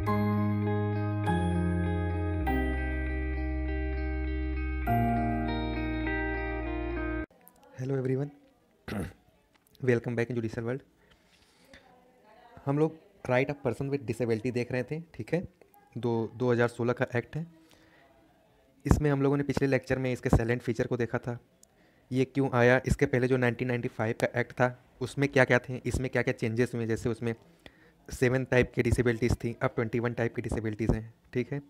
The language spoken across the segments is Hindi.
Hello everyone, welcome back in judicial world. हम लोग right of person with disability देख रहे थे, ठीक है। 2016 का एक्ट है। इसमें हम लोगों ने पिछले लेक्चर में इसके साइलेंट फीचर को देखा था, ये क्यों आया। इसके पहले जो 1995 का एक्ट था उसमें क्या क्या थे, इसमें क्या क्या चेंजेस हुए। जैसे उसमें 7 टाइप की डिसेबिलिटीज़ थी, अब 21 टाइप की डिसेबिलिटीज़ हैं, ठीक है।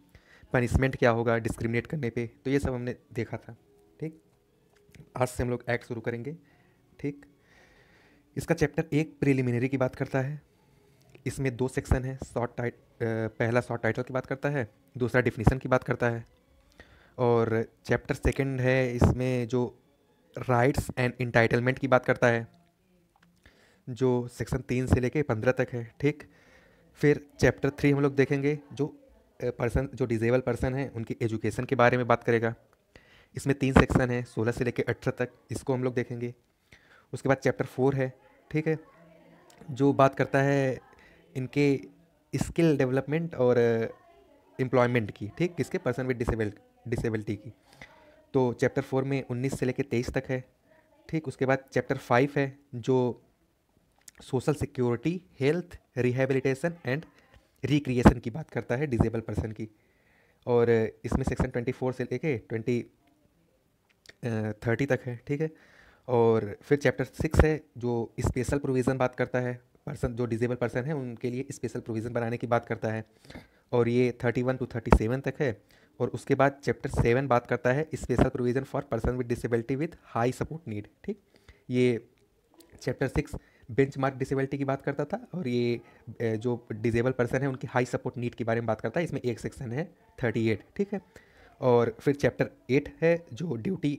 पनिशमेंट क्या होगा डिस्क्रिमिनेट करने पे, तो ये सब हमने देखा था, ठीक। आज से हम लोग एक्ट शुरू करेंगे, ठीक। इसका चैप्टर 1 प्रिलिमिनरी की बात करता है। इसमें 2 सेक्शन है। पहला शॉर्ट टाइटल की बात करता है, दूसरा डिफिनीशन की बात करता है। और चैप्टर 2 है, इसमें जो राइट्स एंड इंटाइटलमेंट की बात करता है, जो सेक्शन 3 से लेके 15 तक है, ठीक। फिर चैप्टर 3 हम लोग देखेंगे, जो डिजेबल पर्सन है उनकी एजुकेशन के बारे में बात करेगा। इसमें 3 सेक्शन है, 16 से लेके 18 तक, इसको हम लोग देखेंगे। उसके बाद चैप्टर 4 है, ठीक है, जो बात करता है इनके स्किल डेवलपमेंट और एम्प्लॉयमेंट की, ठीक, किसके, पर्सन विद डिसेबिलिटी की। तो चैप्टर 4 में 19 से लेके 23 तक है, ठीक। उसके बाद चैप्टर 5 है, जो social security, health, rehabilitation and recreation की बात करता है डिजेबल पर्सन की। और इसमें सेक्शन 24 से लेके 30 तक है, ठीक है। और फिर चैप्टर 6 है, जो स्पेशल प्रोविज़न बात करता है, जो डिजेबल पर्सन है उनके लिए स्पेशल प्रोविज़न बनाने की बात करता है। और ये 31 to 37 तक है। और उसके बाद चैप्टर 7 बात करता है special provision for person with disability with high support need, ठीक। ये चैप्टर 6 बेंचमार्क डिसेबिलिटी की बात करता था, और ये जो डिजेबल पर्सन है उनकी हाई सपोर्ट नीड के बारे में बात करता है। इसमें एक सेक्शन है 38, ठीक है। और फिर चैप्टर 8 है, जो ड्यूटी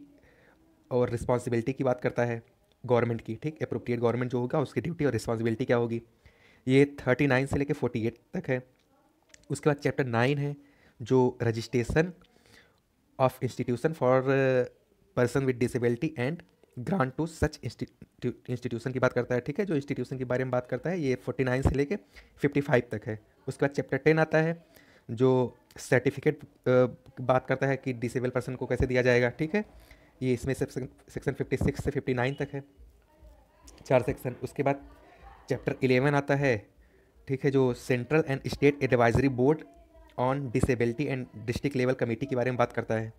और रिस्पॉन्सिबिलिटी की बात करता है गवर्नमेंट की, ठीक। अप्रोप्रिएट गवर्नमेंट जो होगा उसकी ड्यूटी और रिस्पॉन्सिबिलिटी क्या होगी। ये 39 से लेकर 48 तक है। उसके बाद चैप्टर 9 है, जो registration of institution for person with disability and grant to such institution की बात करता है, ठीक है। जो इंस्टीट्यूशन के बारे में बात करता है, ये 49 से लेके 55 तक है। उसके बाद चैप्टर 10 आता है, जो सर्टिफिकेट बात करता है कि डिसेबल पर्सन को कैसे दिया जाएगा, ठीक है। ये इसमें सेक्शन 56 से 59 तक है, 4 सेक्शन। उसके बाद चैप्टर 11 आता है, ठीक है, जो central and state advisory board on disability and district level committee के बारे में बात करता है,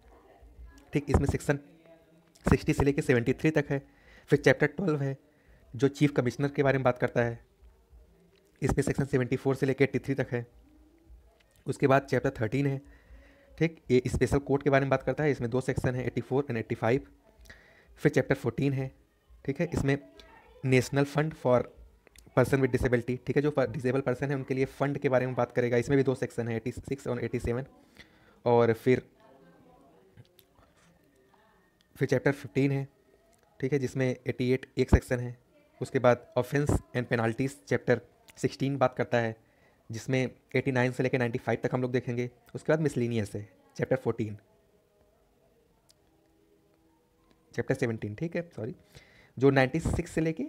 ठीक। इसमें सेक्शन 60 से लेकर 73 तक है। फिर चैप्टर 12 है, जो चीफ कमिश्नर के बारे में बात करता है। इसमें सेक्शन 74 से लेकर 83 तक है। उसके बाद चैप्टर 13 है, ठीक, ये स्पेशल कोर्ट के बारे में बात करता है। इसमें 2 सेक्शन है, 84 एंड 85। फिर चैप्टर 14 है, ठीक है, इसमें national fund for person with disability, ठीक है, जो डिसेबल पर्सन है उनके लिए फ़ंड के बारे में बात करेगा। इसमें भी 2 सेक्शन है, 86 और 87। और फिर चैप्टर 15 है, ठीक है, जिसमें 88 एक सेक्शन है। उसके बाद ऑफेंस एंड पेनाल्टीज चैप्टर 16 बात करता है, जिसमें 89 से लेकर 95 तक हम लोग देखेंगे। उसके बाद मिसलिनियस है चैप्टर 14, चैप्टर 17, ठीक है, सॉरी, जो 96 से लेके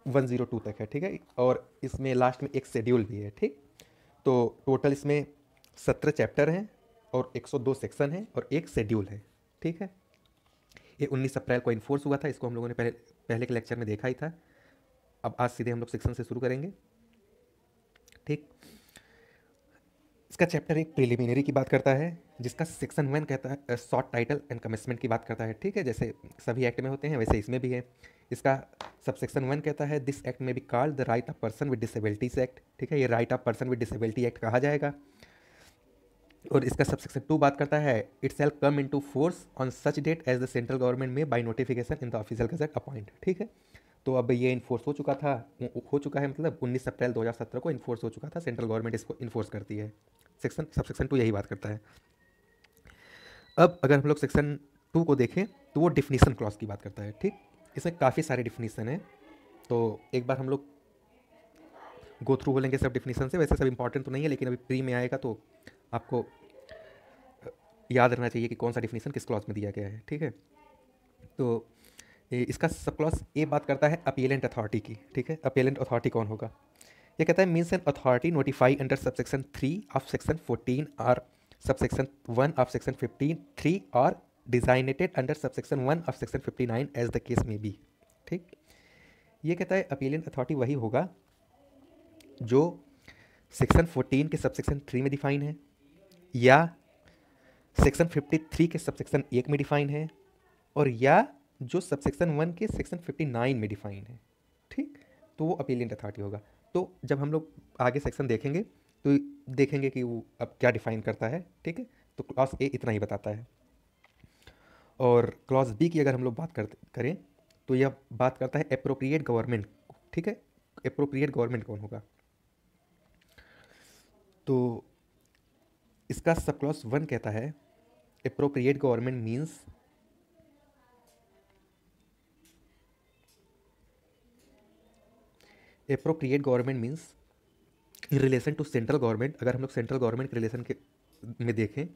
102 तक है, ठीक है। और इसमें लास्ट में एक शेड्यूल भी है, ठीक। तो टोटल इसमें 17 चैप्टर हैं और 102 सेक्शन हैं और एक शेड्यूल है, ठीक है। ये 19 अप्रैल को इन्फोर्स हुआ था, इसको हम लोगों ने पहले के लेक्चर में देखा ही था। अब आज सीधे हम लोग सेक्शन से शुरू करेंगे, ठीक। इसका चैप्टर 1 प्रिलिमिनरी की बात करता है, जिसका सेक्शन 1 कहता है शॉर्ट टाइटल एंड कमिटमेंट की बात करता है, ठीक है। जैसे सभी एक्ट में होते हैं वैसे इसमें भी है। इसका सब सेक्शन 1 कहता है, दिस एक्ट में be called the right of person with disabilities act, ठीक है। ये right of person with disability act कहा जाएगा। और इसका सब सेक्शन 2 बात करता है, it shall come into force on such date as the central government may by notification in the official gazette appoint, ठीक है। तो अब ये इन्फोर्स हो चुका है, मतलब 19 अप्रैल 2017 को इन्फोर्स हो चुका था। सेंट्रल गवर्नमेंट इसको इन्फोर्स करती है। सब सेक्शन 2 यही बात करता है। अब अगर हम लोग सेक्शन 2 को देखें तो वो डिफिनीशन क्लॉज की बात करता है, ठीक। इसमें काफ़ी सारे डिफिनीशन हैं, तो एक बार हम लोग गो थ्रू हो लेंगे सब डिफिनीशन से। वैसे सब इंपॉर्टेंट तो नहीं है, लेकिन अभी प्री में आएगा तो आपको याद रहना चाहिए कि कौन सा डिफिनीशन किस क्लॉज में दिया गया है, ठीक है। तो इसका सब क्लॉज ए बात करता है अपीलेंट अथॉरिटी की, ठीक है। अपीलेंट अथॉरिटी कौन होगा, ये कहता है means an authority notify under subsection 3 of section 14 और सबसेक्शन 1 ऑफ सेक्शन 15(3) और designated under subsection 1 of section 59 as the case may be. ठीक, ये कहता है अपीलेंट अथॉरिटी वही होगा जो सेक्शन 14 के सबसेक्शन 3 में डिफाइन है, या सेक्शन 53 के सबसेक्शन 1 में डिफाइन है, और या जो सबसेक्शन 1 के सेक्शन 59 में डिफाइन है। ठीक, तो वो अपीलेंट अथॉरिटी होगा। तो जब हम लोग आगे सेक्शन देखेंगे तो देखेंगे कि वो अब क्या डिफाइन करता है। ठीक है, तो क्लॉज ए इतना ही बताता है। और क्लॉज बी की अगर हम लोग बात करें तो यह बात करता है एप्रोप्रिएट गवर्नमेंट। ठीक है, एप्रोप्रिएट गवर्नमेंट कौन होगा? तो इसका सब क्लॉज 1 कहता है appropriate government means appropriate government means in relation to central government. अगर हम लोग सेंट्रल गवर्नमेंट के रिलेशन के में देखें,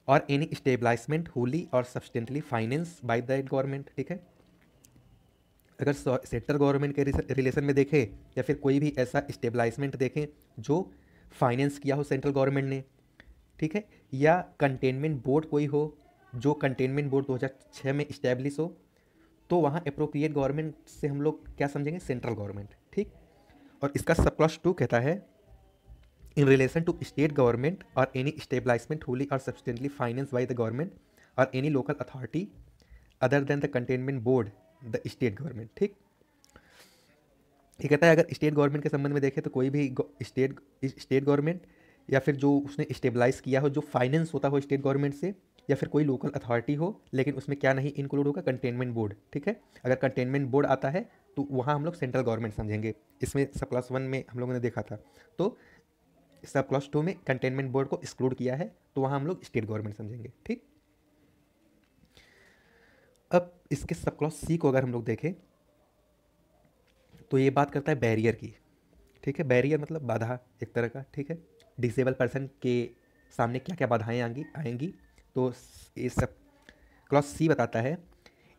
और एनी स्टेबलाइजमेंट होली और substantially finance by that government. ठीक है, अगर सेंट्रल गवर्नमेंट के रिलेशन में देखें या फिर कोई भी ऐसा स्टेबलाइजमेंट देखें जो फाइनेंस किया हो सेंट्रल गवर्नमेंट ने, ठीक है, या कंटेनमेंट बोर्ड कोई हो जो कंटेनमेंट बोर्ड 2006 में इस्टेब्लिश हो, तो वहाँ अप्रोप्रिएट गवर्नमेंट से हम लोग क्या समझेंगे? Central government. ठीक, और इसका सब क्लॉज 2 कहता है in relation to state government और एनी स्टेबलाइजमेंट होली और substantially finance by the government और any local authority other than the cantonment board the state government. ठीक, ये कहता है अगर स्टेट गवर्नमेंट के संबंध में देखें तो कोई भी स्टेट गवर्नमेंट या फिर जो उसने स्टेबलाइज किया हो, जो फाइनेंस होता हो स्टेट गवर्नमेंट से, या फिर कोई लोकल अथॉरिटी हो, लेकिन उसमें क्या नहीं इंक्लूड होगा? Containment board. ठीक है, अगर कंटेनमेंट बोर्ड आता है तो वहाँ हम लोग सेंट्रल गवर्नमेंट समझेंगे। इसमें सब क्लास 1 में हम लोगों ने देखा था। तो सब क्लास 2 में कंटेनमेंट बोर्ड को एक्सक्लूड किया है, तो वहाँ हम लोग स्टेट गवर्नमेंट समझेंगे। ठीक, अब इसके सब क्लास सी को अगर हम लोग देखें तो ये बात करता है बैरियर की। ठीक है, बैरियर मतलब बाधा एक तरह का। ठीक है, डिसेबल पर्सन के सामने क्या क्या बाधाएं आएंगी। तो ये सब क्लॉज सी बताता है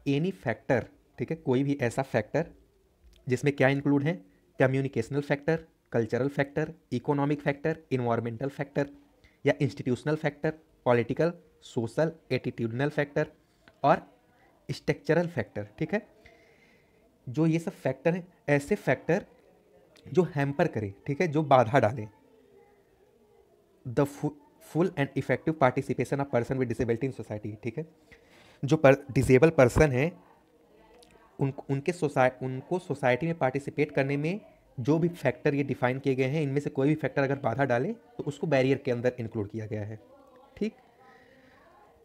एनी फैक्टर। ठीक है, कोई भी ऐसा फैक्टर जिसमें क्या इंक्लूड है? Communicational factor, cultural factor, economic factor, environmental factor, या institutional factor, political, social, attitudinal factor और स्ट्रक्चरल फैक्टर। ठीक है, जो ये सब फैक्टर हैं, ऐसे फैक्टर जो हैम्पर करे, ठीक है, जो बाधा डालें the full and effective participation of person with disability in society. ठीक है, जो डिसेबल पर्सन है उनको सोसाइटी में पार्टिसिपेट करने में जो भी फैक्टर ये डिफाइन किए गए हैं, इनमें से कोई भी फैक्टर अगर बाधा डाले तो उसको बैरियर के अंदर इंक्लूड किया गया है। ठीक,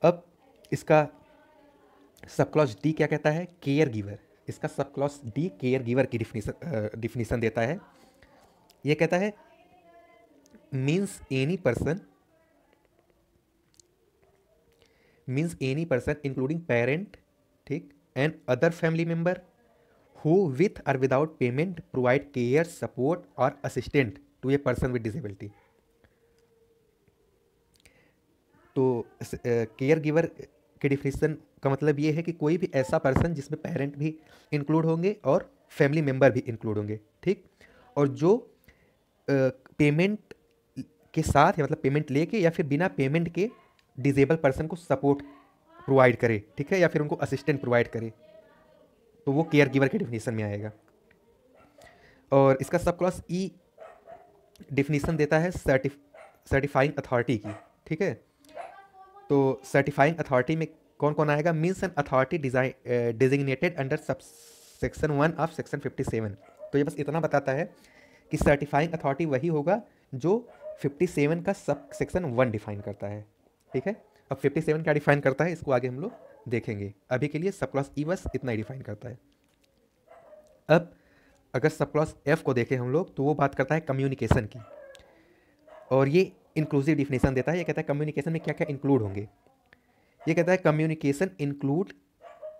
अब इसका सब क्लॉज डी क्या कहता है? Care giver. इसका sub clause D care giver की डिफिनीशन देता है। ये कहता है means any person including parent, ठीक, and other family member who with or without payment provide care, support or assistance to a person with disability। तो केयर गिवर के डिफिनेशन का मतलब ये है कि कोई भी ऐसा पर्सन जिसमें पेरेंट भी इंक्लूड होंगे और फैमिली मेंबर भी इंक्लूड होंगे। ठीक, और जो पेमेंट के साथ या मतलब पेमेंट लेके या फिर बिना पेमेंट के डिसेबल पर्सन को सपोर्ट प्रोवाइड करे, ठीक है, या फिर उनको असिस्टेंट प्रोवाइड करे, तो वो केयर गिवर के डिफिनीशन में आएगा। और इसका सब क्लॉज ई डिफिनीशन देता है सर्टिफाइंग अथॉरिटी की। ठीक है, तो सर्टिफाइंग अथॉरिटी में कौन कौन आएगा? Means an authority designated under section 1 of section 57। तो ये बस इतना बताता है कि सर्टिफाइंग अथॉरिटी वही होगा जो 57 का सब सेक्शन 1 डिफाइन करता है। ठीक है, अब 57 क्या डिफाइन करता है इसको आगे हम लोग देखेंगे। अभी के लिए सब क्लॉज ई बस इतना ही डिफाइन करता है। अब अगर सब क्लॉज एफ को देखें हम लोग तो वो बात करता है कम्युनिकेशन की, और ये इंक्लूसिव डिफिनेशन देता है। ये कहता है कम्युनिकेशन में क्या क्या इंक्लूड होंगे। ये कहता है communication include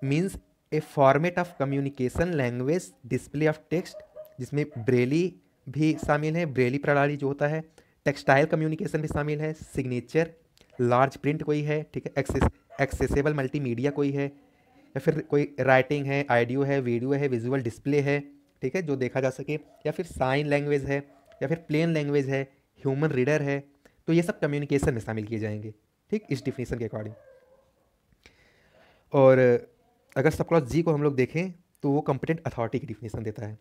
means A format of communication language display of text, जिसमें ब्रेली भी शामिल है, ब्रेली प्रणाली जो होता है, टेक्सटाइल कम्युनिकेशन भी शामिल है, सिग्नेचर, लार्ज प्रिंट कोई है, ठीक है, एक्सेसिबल मल्टीमीडिया कोई है, या फिर कोई राइटिंग है, ऑडियो है, वीडियो है, विजुअल डिस्प्ले है, ठीक है, जो देखा जा सके, या फिर साइन लैंग्वेज है, या फिर प्लेन लैंग्वेज है, ह्यूमन रीडर है, तो ये सब कम्युनिकेशन में शामिल किए जाएंगे, ठीक, इस डिफिनीशन के अकॉर्डिंग। और अगर सब क्लॉज जी को हम लोग देखें तो वो कॉम्पिटेंट अथॉरिटी की डिफिनीशन देता है।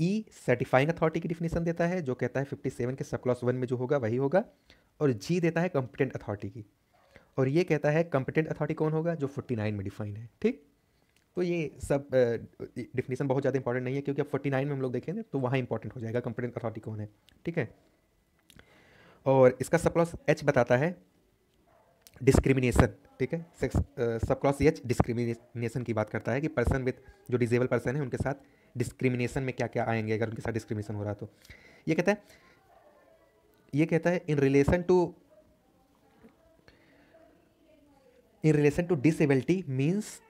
ई सर्टिफाइंग अथॉरिटी की डिफिनीशन देता है, जो कहता है 57 के सब क्लॉज 1 में जो होगा वही होगा। और जी देता है कॉम्पिटेंट अथॉरिटी की, और ये कहता है कॉम्पिटेंट अथॉरिटी कौन होगा, जो 49 में डिफाइन है, ठीक। तो ये सब डिफिनीशन बहुत ज़्यादा इंपॉर्टेंट नहीं है, क्योंकि अब 49 में हम लोग देखेंगे तो वहाँ इंपॉर्टेंट हो जाएगा कॉम्पिटेंट अथॉरिटी कौन है, ठीक है। और इसका सब क्लॉज एच बताता है डिस्क्रिमिनेशन, ठीक है। सब क्लॉज एच डिस्क्रिमिनेशन की बात करता है कि पर्सन विथ, जो डिजेबल पर्सन है उनके साथ डिस्क्रिमिनेशन में क्या क्या आएंगे अगर उनके साथ डिस्क्रिमिनेशन हो रहा तो। ये कहता है in relation to disability means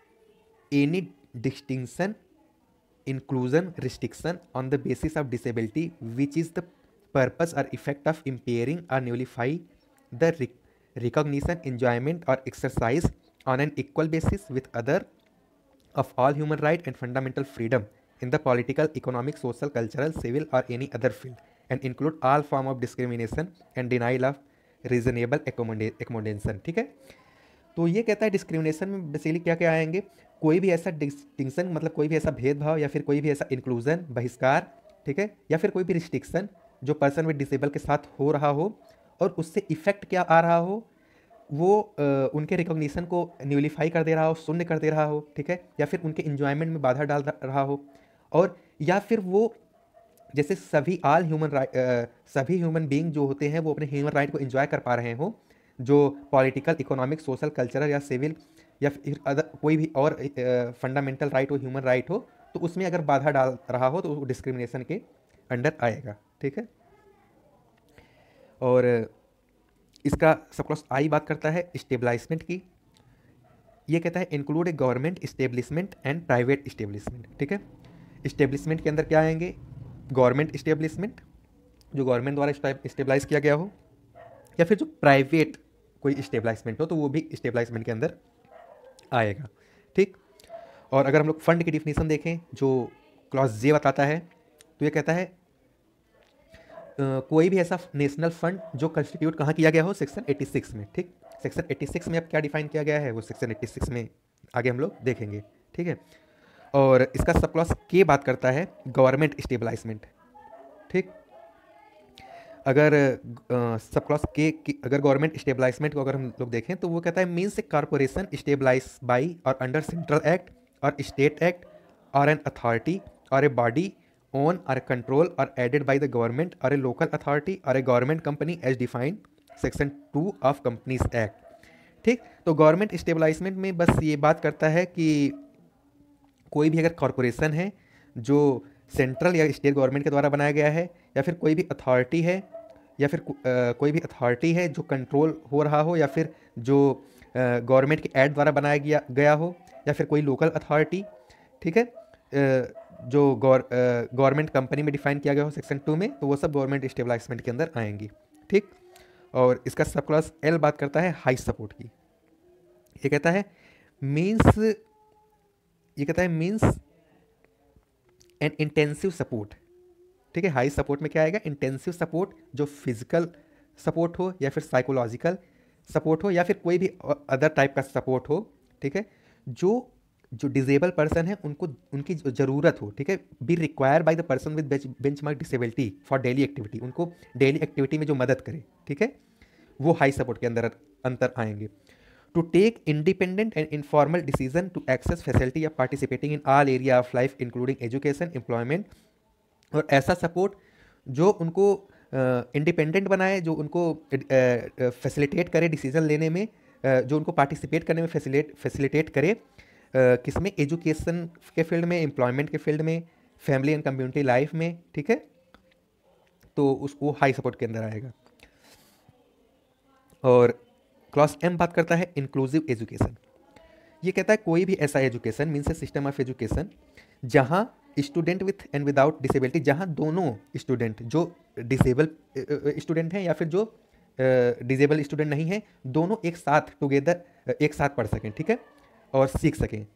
any distinction, inclusion, restriction on the basis of disability which is the purpose or effect of impairing or nullify the recognition, enjoyment or exercise on an equal basis with other of all human right and fundamental freedom in the political, economic, social, cultural, civil or any other field, and include all form of discrimination and denial of reasonable accommodation, ठीक है। तो ये कहता है डिस्क्रिमिनेशन में बेसिकली क्या क्या आएंगे, कोई भी ऐसा डिस्टिंक्शन, मतलब कोई भी ऐसा भेदभाव, या फिर कोई भी ऐसा इंक्लूजन, बहिष्कार, ठीक है, या फिर कोई भी रिस्ट्रिक्शन जो पर्सन विद डिसेबल के साथ हो रहा हो और उससे इफेक्ट क्या आ रहा हो, वो उनके रिकॉग्निशन को न्यूलिफाई कर दे रहा हो, शून्य कर दे रहा हो, ठीक है, या फिर उनके इंजॉयमेंट में बाधा डाल रहा हो, और या फिर वो जैसे सभी ह्यूमन बीइंग जो होते हैं वो अपने ह्यूमन राइट को एंजॉय कर पा रहे हो, जो पॉलिटिकल, इकोनॉमिक, सोशल, कल्चरल या सिविल या फिर अदर कोई भी और फंडामेंटल राइट हो, ह्यूमन राइट हो, तो उसमें अगर बाधा डाल रहा हो तो वो डिस्क्रिमिनेशन के अंडर आएगा, ठीक है। और इसका सब क्लॉज आई बात करता है स्टेबलाइजमेंट की। ये कहता है include A government establishment and private establishment, ठीक है। इस्टेब्लिशमेंट के अंदर क्या आएंगे, गवर्नमेंट इस्टेब्लिशमेंट जो गवर्नमेंट द्वारा इस्टेब्लाइज किया गया हो, या फिर जो प्राइवेट कोई इस्टेब्लाइजमेंट हो तो वो भी इस्टेब्लाइजमेंट के अंदर आएगा, ठीक। और अगर हम लोग फंड की डिफिनीशन देखें जो क्लॉज जे बताता है, तो ये कहता है कोई भी ऐसा नेशनल फंड जो कंस्टिट्यूट कहाँ किया गया हो, सेक्शन 86 में, ठीक। सेक्शन 86 में अब क्या डिफाइन किया गया है वो सेक्शन 86 में आगे हम लोग देखेंगे, ठीक है। और इसका सब क्लॉज के बात करता है गवर्नमेंट स्टेबलाइजमेंट, ठीक। अगर सब क्लॉज के अगर गवर्नमेंट स्टेबलाइजमेंट को अगर हम लोग देखें तो वो कहता है means a corporation established by or under central act or state act or an authority or a body owned or controlled or aided by the government or a local authority or a government company as defined section 2 of companies act, ठीक। तो गवर्नमेंट स्टेबलाइजमेंट में बस ये बात करता है कि कोई भी अगर कॉरपोरेशन है जो सेंट्रल या स्टेट गवर्नमेंट के द्वारा बनाया गया है, या फिर कोई भी अथॉरिटी है, या फिर कोई भी अथॉरिटी है जो कंट्रोल हो रहा हो, या फिर जो गवर्नमेंट के ऐड द्वारा बनाया गया हो, या फिर कोई लोकल अथॉरिटी, ठीक है, जो गवर्नमेंट कंपनी में डिफाइन किया गया हो सेक्शन 2 में, तो वो सब गवर्नमेंट स्टेबलाइजमेंट के अंदर आएंगी, ठीक। और इसका सब क्लॉज एल बात करता है हाई सपोर्ट की। ये कहता है मीन्स एन इंटेंसिव सपोर्ट, ठीक है। हाई सपोर्ट में क्या आएगा, इंटेंसिव सपोर्ट, जो फिजिकल सपोर्ट हो या फिर साइकोलॉजिकल सपोर्ट हो या फिर कोई भी अदर टाइप का सपोर्ट हो, ठीक है, जो डिजेबल पर्सन है उनको उनकी ज़रूरत हो, ठीक है, be require by the person with benchmark disability for daily activity, उनको डेली एक्टिविटी में जो मदद करे, ठीक है, वो हाई सपोर्ट के अंतर आएंगे। To take independent and informal decision to access facility या participating in all area of life including education, employment, और ऐसा सपोर्ट जो उनको इंडिपेंडेंट बनाए, जो उनको फैसिलिटेट करे डिसीजन लेने में, जो उनको पार्टिसिपेट करने में फैसिलिटेट करे, किसमें, एजुकेशन के फील्ड में, एम्प्लॉयमेंट के फील्ड में, फैमिली एंड कम्युनिटी लाइफ में, ठीक है, तो उसको हाई सपोर्ट के अंदर आएगा। और क्लॉज एम बात करता है इंक्लूसिव एजुकेशन। ये कहता है कोई भी ऐसा education means a system of education जहाँ student with and without disability, जहाँ दोनों स्टूडेंट जो डिसेबल स्टूडेंट हैं या फिर जो डिसेबल स्टूडेंट नहीं है, दोनों एक साथ टुगेदर एक साथ पढ़ सकें, ठीक है, और सीख सकें,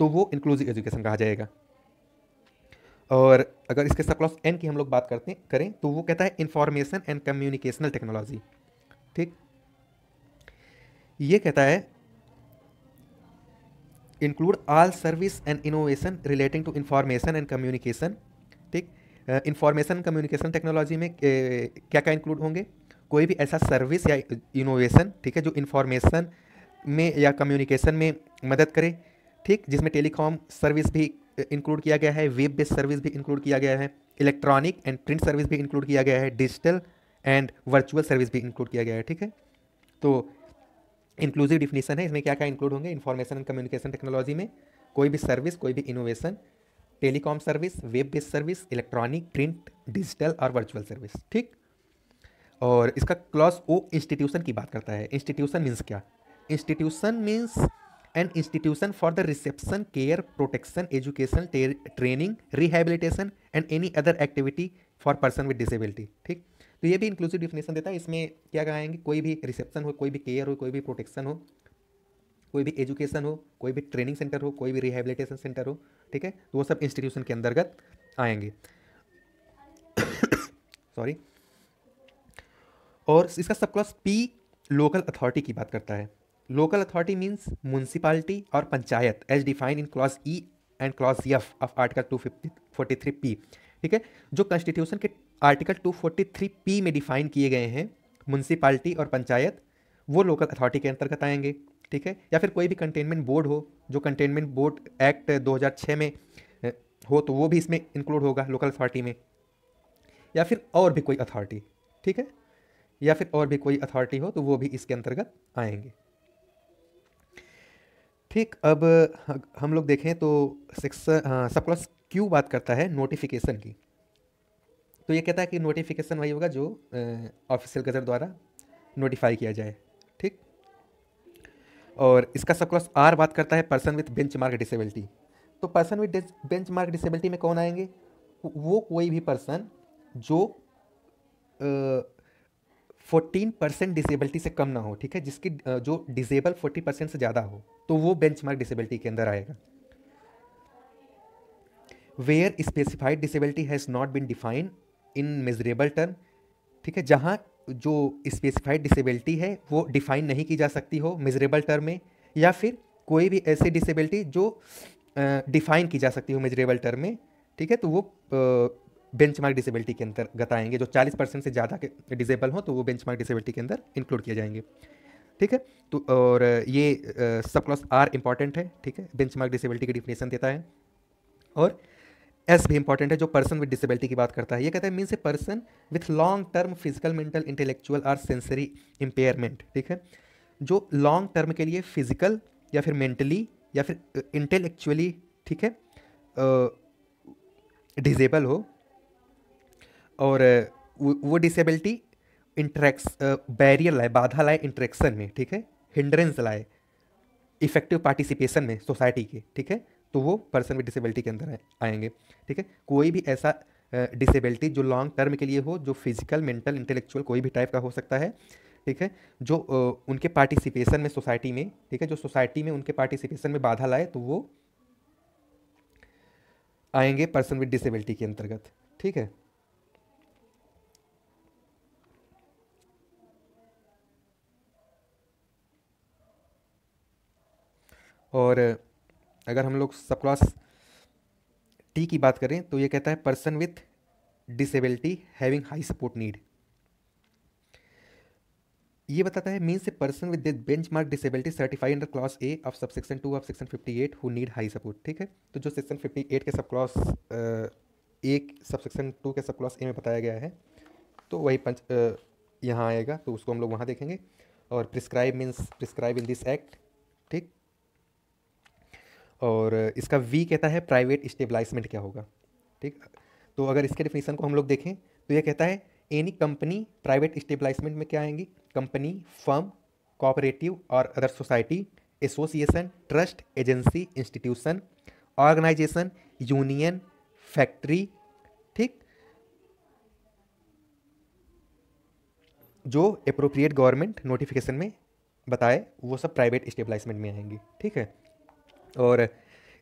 तो वो इंक्लूसिव एजुकेशन कहा जाएगा। और अगर इसके सब क्लॉज एन की हम लोग बात करें तो वो कहता है इंफॉर्मेशन एंड कम्युनिकेशनल टेक्नोलॉजी। ठीक, ये कहता है include all service and innovation relating to information and communication. ठीक, इंफॉर्मेशन कम्युनिकेशन टेक्नोलॉजी में क्या क्या इंक्लूड होंगे? कोई भी ऐसा सर्विस या इनोवेशन, ठीक है, जो इंफॉर्मेशन में या कम्युनिकेशन में मदद करे। ठीक, जिसमें टेलीकॉम सर्विस भी इंक्लूड किया गया है, वेब बेस्ड सर्विस भी इंक्लूड किया गया है, इलेक्ट्रॉनिक एंड प्रिंट सर्विस भी इंक्लूड किया गया है, डिजिटल एंड वर्चुअल सर्विस भी इंक्लूड किया गया है। ठीक है, तो इंक्लूसिव डिफिनीशन है, इसमें क्या क्या इंक्लूड होंगे इंफॉर्मेशन एंड कम्युनिकेशन टेक्नोलॉजी में? कोई भी सर्विस, कोई भी innovation, telecom service, web based service, electronic, print, digital और वर्चुअल सर्विस। ठीक, और इसका क्लॉज ओ इंस्टीट्यूशन की बात करता है। इंस्टीट्यूशन मीन्स क्या? Institution means an institution for the reception, care, protection, education, training, rehabilitation and any other activity for person with disability. ठीक, तो ये भी इंक्लूसिव डिफिनेशन देता है। इसमें क्या कहेंगे? कोई भी रिसेप्शन हो, कोई भी केयर हो, कोई भी प्रोटेक्शन हो, कोई भी एजुकेशन हो, कोई भी ट्रेनिंग सेंटर हो, कोई भी रिहेबिलिटेशन सेंटर हो। ठीक है, तो वो सब इंस्टीट्यूशन के अंतर्गत आएंगे। सॉरी। और इसका sub clause P local authority की बात करता है। लोकल अथॉरिटी मीन्स म्यूनसिपालिटी और panchayat as define in clause E and clause F of article 243 P. ठीक है, जो कॉन्स्टिट्यूशन के आर्टिकल 243 पी में डिफाइन किए गए हैं म्यूनसिपालिटी और पंचायत, वो लोकल अथॉरिटी के अंतर्गत आएंगे। ठीक है, या फिर कोई भी कंटेनमेंट बोर्ड हो, जो कंटेनमेंट बोर्ड एक्ट 2006 में हो, तो वो भी इसमें इंक्लूड होगा लोकल अथॉरिटी में। या फिर और भी कोई अथॉरिटी, ठीक है, या फिर और भी कोई अथॉरिटी हो तो वो भी इसके अंतर्गत आएंगे। ठीक, अब हम लोग देखें तो सब क्लॉज क्यू बात करता है नोटिफिकेशन की। तो ये कहता है कि नोटिफिकेशन वही होगा जो ऑफिशियल गजट द्वारा नोटिफाई किया जाए। ठीक, और इसका सब क्लॉज आर बात करता है पर्सन विथ बेंचमार्क डिसेबिलिटी। तो पर्सन विथ बेंचमार्क डिसेबिलिटी में कौन आएंगे? वो कोई भी पर्सन जो 14% डिसेबिलिटी से कम ना हो। ठीक है, जिसकी जो डिसेबल 40% से ज़्यादा हो, तो वो बेंचमार्क डिसेबिलिटी के अंदर आएगा। Where specified disability has not been defined in measurable term. ठीक है, जहाँ जो स्पेसिफाइड डिसेबिलिटी है वो डिफाइन नहीं की जा सकती हो मेजरेबल टर्म में, या फिर कोई भी ऐसी डिसेबिलिटी जो डिफाइन की जा सकती हो मेजरेबल टर्म में। ठीक है, तो वो बेंचमार्क डिसेबिलिटी के अंतर्गत आएंगे। जो 40% से ज़्यादा के डिसेबल हो तो वो बेंचमार्क डिसेबिलिटी के अंदर इंक्लूड किए जाएंगे। ठीक है, तो और ये सब क्लॉज आर इंपॉर्टेंट है। ठीक है, बेंचमार्क डिसेबिलिटी की डिफिनेशन देता है। और एस भी इंपॉर्टेंट है, जो पर्सन विद डिसेबिलिटी की बात करता है। ये कहता है means a person with long term physical, mental, intellectual और सेंसरी इम्पेयरमेंट। ठीक है, जो लॉन्ग टर्म के लिए फिजिकल या फिर मेंटली या फिर इंटेलेक्चुअली, ठीक है, डिसेबल हो, और वो डिसेबिलिटी इंटरेक्स बैरियर लाए, बाधा लाए इंटरेक्शन में। ठीक है, हिंड्रेंस लाए इफेक्टिव पार्टिसिपेशन में सोसाइटी के। ठीक है, तो वो पर्सन विद डिसेबिलिटी के अंदर आएंगे। ठीक है, कोई भी ऐसा डिसेबिलिटी जो लॉन्ग टर्म के लिए हो, जो फिजिकल, मेंटल, इंटेलेक्चुअल कोई भी टाइप का हो सकता है। ठीक है, जो उनके पार्टिसिपेशन में सोसाइटी में, ठीक है, जो सोसाइटी में उनके पार्टिसिपेशन में बाधा लाए, तो वो आएंगे पर्सन विद डिसेबिलिटी के अंतर्गत। ठीक है, और अगर हम लोग सब क्लॉज टी की बात करें तो ये कहता है person with disability having high support need. ये बताता है means a person with benchmark disability certified under clause A of subsection 2 of section 58 who need high support. ठीक है, तो जो सेक्शन 58 के सब क्लॉज एक सबसेक्शन 2 के सब क्लॉज ए में बताया गया है, तो वही यहाँ आएगा, तो उसको हम लोग वहाँ देखेंगे। और prescribe means prescribe in this act. ठीक, और इसका वी कहता है प्राइवेट स्टेबलाइजमेंट क्या होगा। ठीक, तो अगर इसके डिफिनेशन को हम लोग देखें तो ये कहता है एनी कंपनी प्राइवेट स्टेबलाइजमेंट में क्या आएंगी? कंपनी, फर्म, कोऑपरेटिव और other society, association, trust, agency, institution, organisation, union, factory. ठीक, जो अप्रोप्रिएट गवर्नमेंट नोटिफिकेशन में बताए वो सब प्राइवेट स्टेबलाइजमेंट में आएंगी। ठीक है, और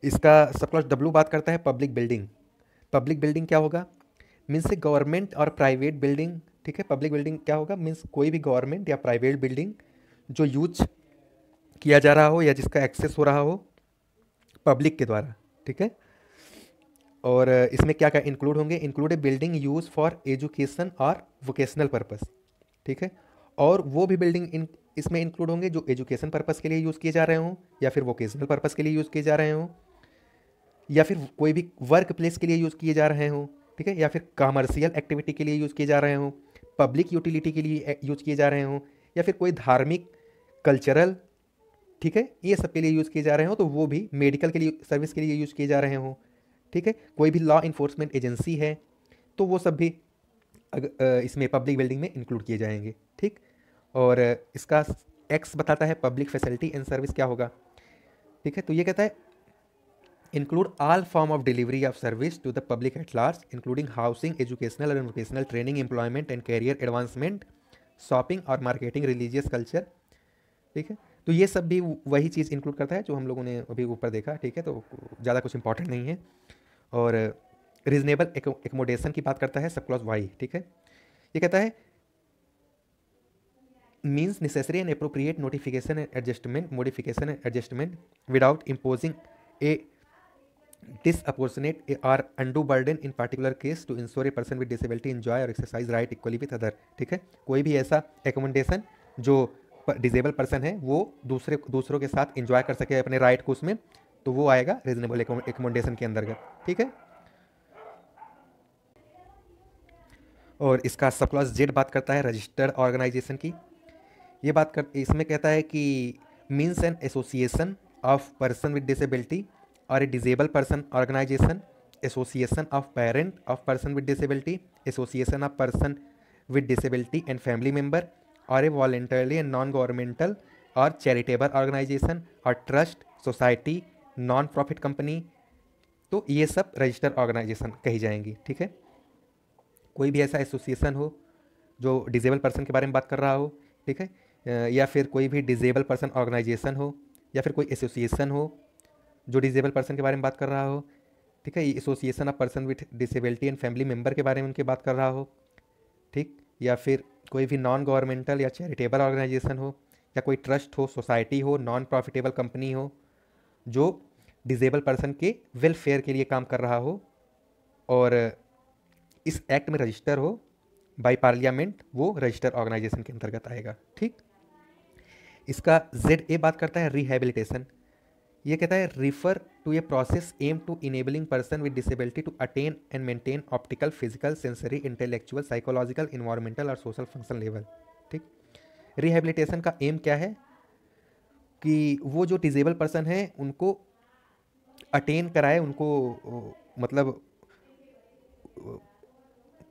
इसका सब क्लॉज डब्ल्यू बात करता है पब्लिक बिल्डिंग। पब्लिक बिल्डिंग क्या होगा, मीन्स गवर्नमेंट और प्राइवेट बिल्डिंग, ठीक है। पब्लिक बिल्डिंग क्या होगा, मीन्स कोई भी गवर्नमेंट या प्राइवेट बिल्डिंग जो यूज किया जा रहा हो या जिसका एक्सेस हो रहा हो पब्लिक के द्वारा, ठीक है। और इसमें क्या क्या इंक्लूड होंगे, include A building use for education और वोकेशनल पर्पस, ठीक है। और वो भी बिल्डिंग इसमें इंक्लूड होंगे जो एजुकेशन पर्पस के लिए यूज़ किए जा रहे हों या फिर वोकेशनल पर्पस के लिए यूज़ किए जा रहे हों या फिर कोई भी वर्क प्लेस के लिए यूज़ किए जा रहे हों, ठीक है, या फिर कमर्शियल एक्टिविटी के लिए यूज़ किए जा रहे हों, पब्लिक यूटिलिटी के लिए यूज़ किए जा रहे हों, या फिर कोई धार्मिक कल्चरल, ठीक है, ये सब के लिए यूज़ किए जा रहे हों, तो वो भी मेडिकल के लिए सर्विस के लिए यूज़ किए जा रहे हों, ठीक है। कोई भी लॉ इन्फोर्समेंट एजेंसी है तो वो सब भी इसमें पब्लिक बिल्डिंग में इंक्लूड किए जाएंगे, ठीक। और इसका एक्स बताता है पब्लिक फैसिलिटी एंड सर्विस क्या होगा, ठीक है। तो ये कहता है include all form of delivery of service to the public at large including housing, educational and vocational training, employment and career advancement, shopping और मार्केटिंग, रिलीजियस कल्चर, ठीक है। तो ये सब भी वही चीज़ इंक्लूड करता है जो हम लोगों ने अभी ऊपर देखा, ठीक है। तो ज़्यादा कुछ इंपॉर्टेंट नहीं है। और रीजनेबल एकोमोडेशन की बात करता है सब क्लॉज वाई, ठीक है। ये कहता है means necessary and appropriate notification and adjustment, modification and adjustment without imposing A disproportionate or undue burden in particular case to ensure a person with disability enjoy or exercise right equally with other, ठीक है। कोई भी ऐसा एकोमोडेशन जो डिजेबल पर्सन है वो दूसरों के साथ इंजॉय कर सके अपने राइट को उसमें, तो वो आएगा रीजनेबल एकोमोडेशन के अंतर्गत, ठीक है। और इसका सब क्लॉज जेड बात करता है रजिस्टर्ड ऑर्गेनाइजेशन की। ये बात कर इसमें कहता है कि means an association of person with disability or a disabled person organization, association of parent of person with disability, association of person with disability and family member, or a voluntarily and non-governmental or charitable organization or trust, society, non-profit company, तो ये सब रजिस्टर्ड ऑर्गेनाइजेशन कही जाएंगी, ठीक है। कोई भी ऐसा एसोसिएशन हो जो डिजेबल पर्सन के बारे में बात कर रहा हो, ठीक है, या फिर कोई भी डिजेबल पर्सन ऑर्गेनाइजेशन हो या फिर कोई एसोसिएशन हो जो डिजेबल पर्सन के बारे में बात कर रहा हो, ठीक है, association of person with disability and family member के बारे में उनकी बात कर रहा हो, ठीक, या फिर कोई भी नॉन गवर्नमेंटल या चैरिटेबल ऑर्गेनाइजेशन हो या कोई ट्रस्ट हो, सोसाइटी हो, नॉन प्रॉफिटेबल कंपनी हो जो डिजेबल पर्सन के वेलफेयर के लिए काम कर रहा हो और इस एक्ट में रजिस्टर हो बाय पार्लियामेंट, वो रजिस्टर ऑर्गेनाइजेशन के अंतर्गत आएगा, ठीक। इसका जेड ए बात करता है रिहेबिलिटेशन। ये कहता है refer to a process aim to enabling person with disability to attain and maintain optical, physical, sensory, intellectual, psychological, environmental और सोशल फंक्शन लेवल, ठीक। रिहेबिलिटेशन का एम क्या है कि वो जो डिसेबल पर्सन है उनको अटेन कराए, उनको मतलब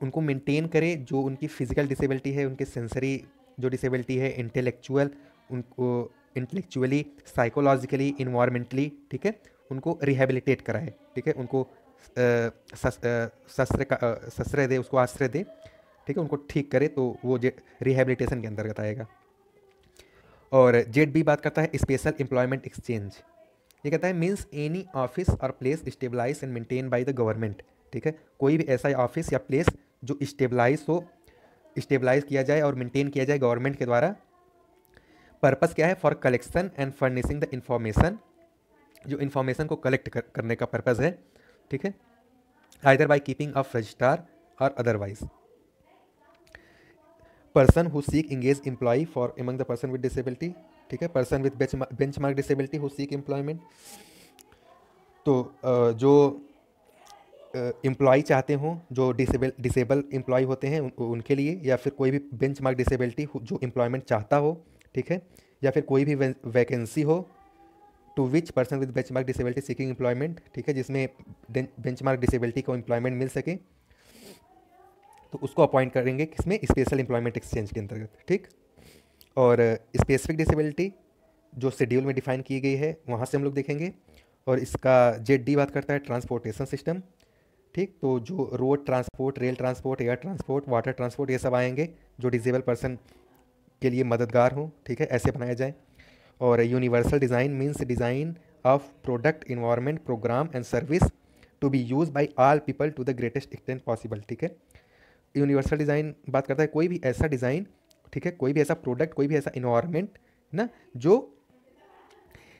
उनको मेंटेन करे, जो उनकी फिजिकल डिसेबिलिटी है, उनके सेंसरी जो डिसेबिलिटी है, इंटेलेक्चुअल, उनको इंटेलेक्चुअली, साइकोलॉजिकली, इन्वायरमेंटली, ठीक है, उनको रिहेबिलिटेट कराए, ठीक है, उनको शस्त्र दे, उसको आश्रय दे, ठीक है, उनको ठीक करे, तो वो रिहेबिलिटेशन के अंतर्गत आएगा। और जेड बी बात करता है स्पेशल एम्प्लॉयमेंट एक्सचेंज। ये कहता है मीन्स एनी ऑफिस और place establish and maintain by the government, ठीक है, कोई भी ऐसा ऑफिस या प्लेस जो स्टेबलाइज हो, स्टेबलाइज किया जाए और मेंटेन किया जाए गवर्नमेंट के द्वारा। पर्पस क्या है, for collection and furnishing the information, जो इन्फॉर्मेशन को कलेक्ट करने का पर्पज़ है, ठीक है, either by keeping of registrar और otherwise. Person who seek engage employ for among the person with disability, ठीक है, person with benchmark disability who seek employment, तो जो एम्प्लॉय चाहते हों जो डिसेबल एम्प्लॉय होते हैं उनके लिए, या फिर कोई भी बेंचमार्क डिसेबिलिटी जो एम्प्लॉयमेंट चाहता हो, ठीक है, या फिर कोई भी वैकेंसी हो to which person with benchmark disability seeking employment, ठीक है, जिसमें बेंचमार्क डिसेबिलिटी को एम्प्लॉयमेंट मिल सके, तो उसको अपॉइंट करेंगे किसमें, स्पेशल एम्प्लॉयमेंट एक्सचेंज के अंतर्गत, ठीक। और स्पेसिफिक डिसेबिलिटी जो शेड्यूल में डिफाइन की गई है वहाँ से हम लोग देखेंगे। और इसका जेड डी बात करता है ट्रांसपोर्टेशन सिस्टम, ठीक, तो जो road transport, rail transport, air transport, water transport, ये सब आएंगे जो डिसेबल पर्सन के लिए मददगार हो, ठीक है, ऐसे बनाया जाए। और universal design means design of product, environment, programme and service to be use by all people to the greatest extent possible, ठीक है। यूनिवर्सल डिज़ाइन बात करता है कोई भी ऐसा डिज़ाइन, ठीक है, कोई भी ऐसा प्रोडक्ट, कोई भी ऐसा इन्वायरमेंट ना जो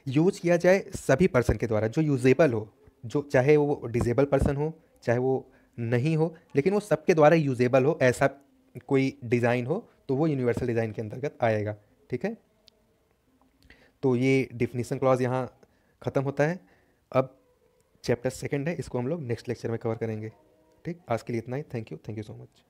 यूज किया जाए सभी पर्सन के द्वारा, जो यूजेबल हो, जो चाहे वो डिजेबल पर्सन हो, चाहे वो नहीं हो, लेकिन वो सबके द्वारा यूजेबल हो, ऐसा कोई डिज़ाइन हो, तो वो यूनिवर्सल डिज़ाइन के अंतर्गत आएगा, ठीक है। तो ये डिफिनीशन क्लॉज यहाँ ख़त्म होता है। अब चैप्टर सेकंड है, इसको हम लोग नेक्स्ट लेक्चर में कवर करेंगे, ठीक। आज के लिए इतना ही। Thank you so much.